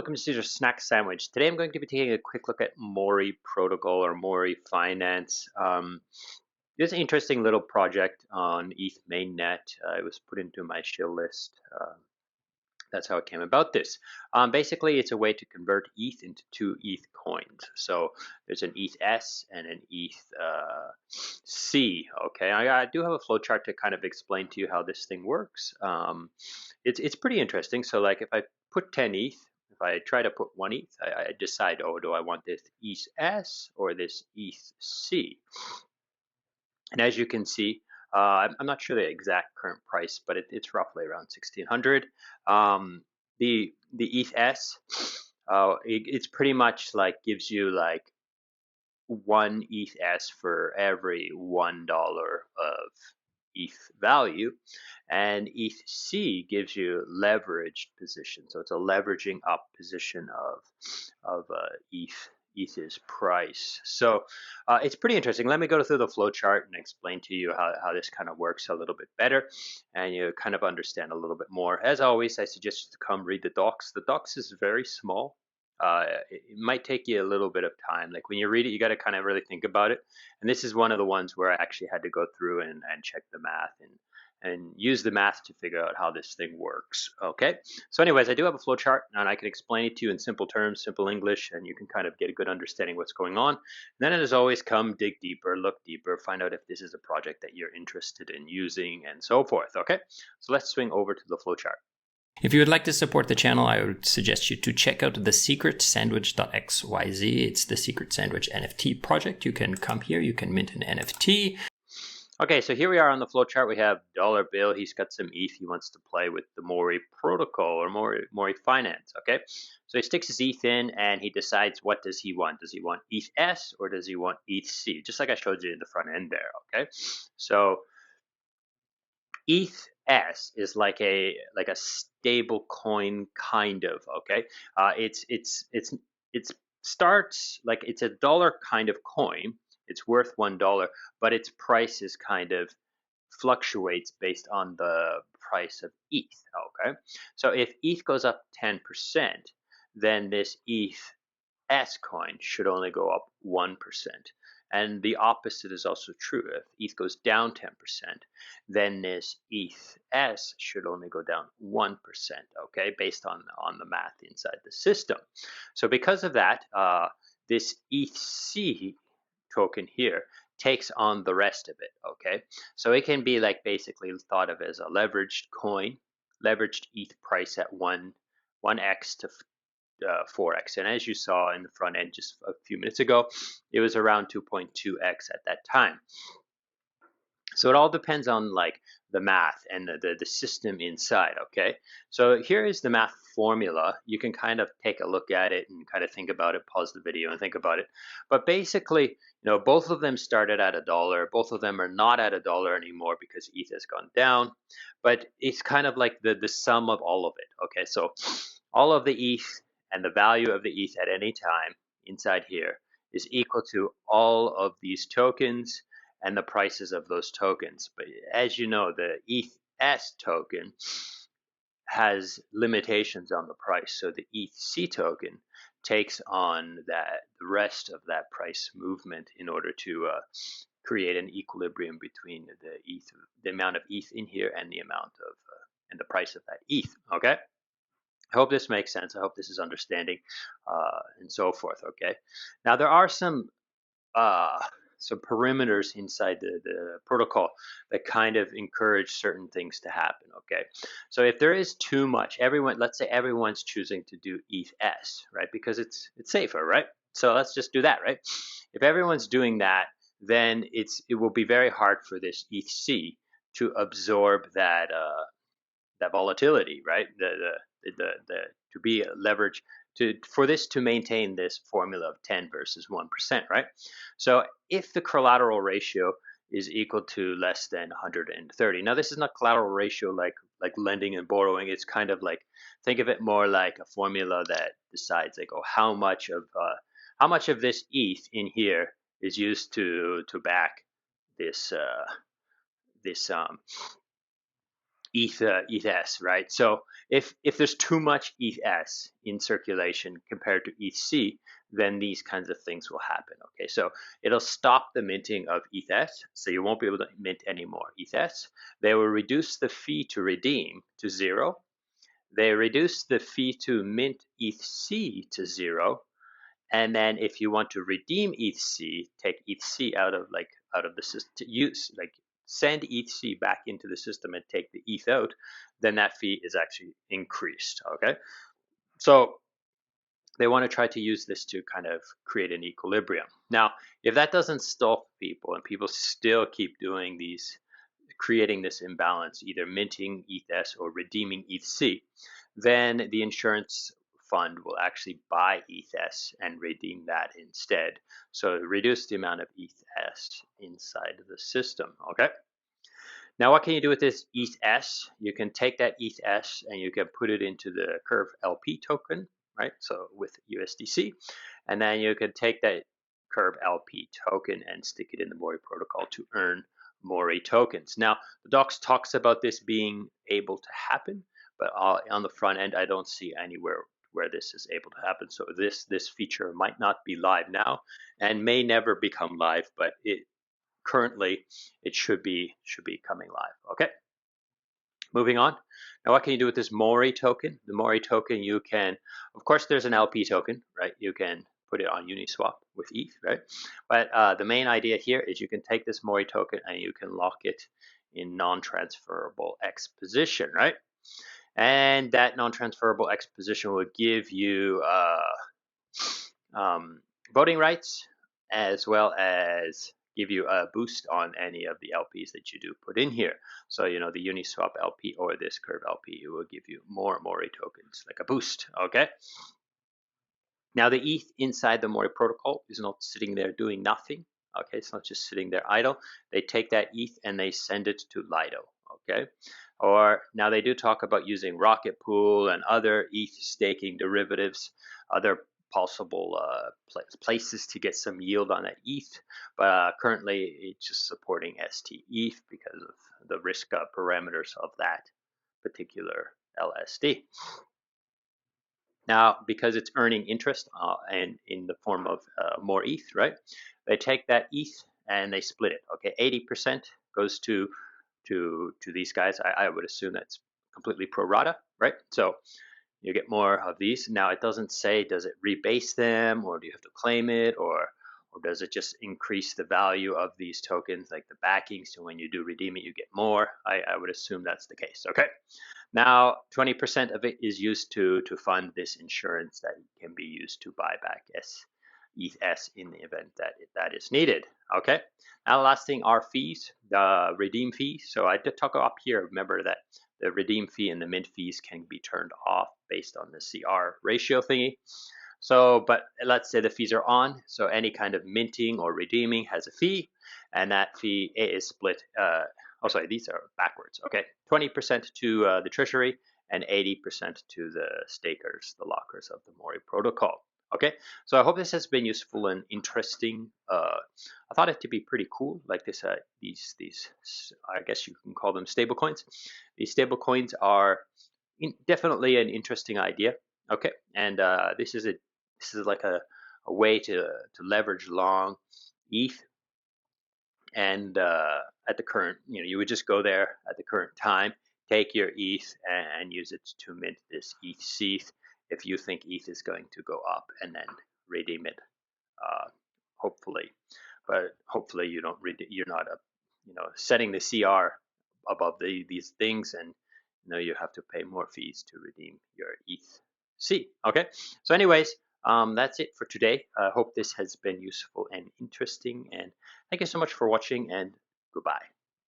welcome to your snack sandwich. Today I'm going to be taking a quick look at MORI protocol or MORI Finance. It's an interesting little project on ETH mainnet. It was put into my shill list. That's how it came about this. Basically, it's a way to convert ETH into two ETH coins. So there's an ETH S and an ETH C. Okay, I do have a flowchart to kind of explain to you how this thing works. It's pretty interesting. So like if I put 10 ETH, if I try to put 1 ETH, I decide, oh, do I want this ETH S or this ETH C? And as you can see, I'm not sure the exact current price, but it's roughly around 1600. The ETH S, it's pretty much like gives you like 1 ETH S for every $1 of ETH value, and ETH C gives you leveraged position. So it's a leveraging up position of ETH's price. So it's pretty interesting. Let me go through the flow chart and explain to you how this kind of works a little bit better, and you kind of understand a little bit more. As always, I suggest you to come read the docs. The docs is very small. It might take you a little bit of time. Like when you read it, you got to kind of really think about it. And this is one of the ones where I actually had to go through and check the math and use the math to figure out how this thing works. Okay. So anyways, I do have a flow chart and I can explain it to you in simple terms, simple English, and you can kind of get a good understanding what's going on. And then as always, come dig deeper, look deeper, find out if this is a project that you're interested in using and so forth. Okay. So let's swing over to the flow chart. If you would like to support the channel, I would suggest you to check out thesecretsandwich.xyz. It's the Secret Sandwich NFT project. You can come here, you can mint an NFT. Okay, so here we are on the flowchart. We have dollar bill. He's got some ETH. He wants to play with the MORI protocol or MORI Finance. Okay, so he sticks his ETH in and he decides what does he want. Does he want ETH S or does he want ETH C? Just like I showed you in the front end there. Okay, so ETH S is like a stable coin kind of. Okay, it starts like it's a dollar kind of coin. It's worth $1, but its price is kind of fluctuates based on the price of ETH. Okay, so if ETH goes up 10%, then this ETH S coin should only go up 1%. And the opposite is also true. If ETH goes down 10%, then this ETH S should only go down 1%, okay, based on the math inside the system. So because of that, this ETH C token here takes on the rest of it, okay? So it can be like basically thought of as a leveraged coin, leveraged ETH price at 1x to 4x. And as you saw in the front end just a few minutes ago, it was around 2.2x at that time. So it all depends on like the math and the system inside, okay? So here is the math formula. You can kind of take a look at it and kind of think about it, pause the video and think about it. But basically, both of them started at $1. Both of them are not at $1 anymore because ETH has gone down. But it's kind of like the sum of all of it, okay? So all of the ETH and the value of the ETH at any time inside here is equal to all of these tokens and the prices of those tokens. But as you know, the ETH S token has limitations on the price. So the ETH C token takes on the rest of that price movement in order to create an equilibrium between the amount of ETH in here and the amount of and the price of that ETH. Okay. I hope this makes sense. I hope this is understanding and so forth. Okay. Now there are some perimeters inside the protocol that kind of encourage certain things to happen. Okay. So if there is too much, let's say everyone's choosing to do ETH S, right? Because it's safer, right? So let's just do that, right? If everyone's doing that, then it will be very hard for this ETH C to absorb that volatility, right? To be leveraged for this to maintain this formula of 10 versus 1%, right? So if the collateral ratio is equal to less than 130, now this is not collateral ratio like lending and borrowing. It's kind of like, think of it more like a formula that decides like, oh, how much of this ETH in here is used to back this ETH, right? So if there's too much ETH in circulation compared to ETH, then these kinds of things will happen. Okay, so it'll stop the minting of ETH, so you won't be able to mint any more ETH. They will reduce the fee to redeem to 0. They reduce the fee to mint ETH to 0. And then if you want to redeem ETH, take ETH out of the system, to use send ETH back into the system and take the ETH out, then that fee is actually increased. Okay, so they want to try to use this to kind of create an equilibrium. Now, if that doesn't stop people and people still keep doing these, creating this imbalance, either minting ETH or redeeming ETH, then the insurance fund will actually buy ETH and redeem that instead. So reduce the amount of ETH inside the system. Okay. Now, what can you do with this ETH? You can take that ETH and you can put it into the Curve LP token, right? So with USDC, and then you can take that Curve LP token and stick it in the MORI protocol to earn MORI tokens. Now, the docs talks about this being able to happen, but on the front end, I don't see anywhere where this is able to happen. So this feature might not be live now and may never become live, but currently it should be coming live. Okay, moving on. Now, what can you do with this MORI token? The MORI token, you can, of course, there's an LP token, right? You can put it on Uniswap with ETH, right? But the main idea here is you can take this MORI token and you can lock it in non-transferable X position, right? And that non-transferable X position will give you voting rights, as well as give you a boost on any of the LPs that you do put in here. So, the Uniswap LP or this Curve LP, it will give you more MORI tokens, like a boost, okay? Now, the ETH inside the MORI protocol is not sitting there doing nothing, okay? It's not just sitting there idle. They take that ETH and they send it to Lido, okay? Or now they do talk about using Rocket Pool and other ETH staking derivatives, other possible places to get some yield on that ETH, but currently it's just supporting ST-ETH because of the risk parameters of that particular LSD. Now, because it's earning interest and in the form of more ETH, right? They take that ETH and they split it. Okay, 80% goes to these guys. I would assume that's completely pro rata, right? So you get more of these. Now, it doesn't say, does it rebase them, or do you have to claim it, or does it just increase the value of these tokens, like the backing, so when you do redeem it, you get more? I would assume that's the case. Okay. Now, 20% of it is used to fund this insurance that can be used to buy back ETH in the event that is needed. Okay. Now, the last thing are fees, the redeem fee. So I did talk up here. Remember that the redeem fee and the mint fees can be turned off based on the CR ratio thingy. So, but let's say the fees are on. So any kind of minting or redeeming has a fee, and that fee is split. Oh, sorry, these are backwards. Okay, 20% to the treasury and 80% to the stakers, the lockers of the MORI protocol. Okay, so I hope this has been useful and interesting. I thought it to be pretty cool, like this. These I guess you can call them stable coins. These stable coins are definitely an interesting idea. Okay, and this is like a way to leverage long ETH, and at the current, you would just go there at the current time, take your ETH and use it to mint this ETH if you think ETH is going to go up, and then redeem it. Hopefully, but hopefully you're not setting the CR above these things, and you have to pay more fees to redeem your ETH. Okay, so anyways, that's it for today. I hope this has been useful and interesting, and thank you so much for watching, and goodbye.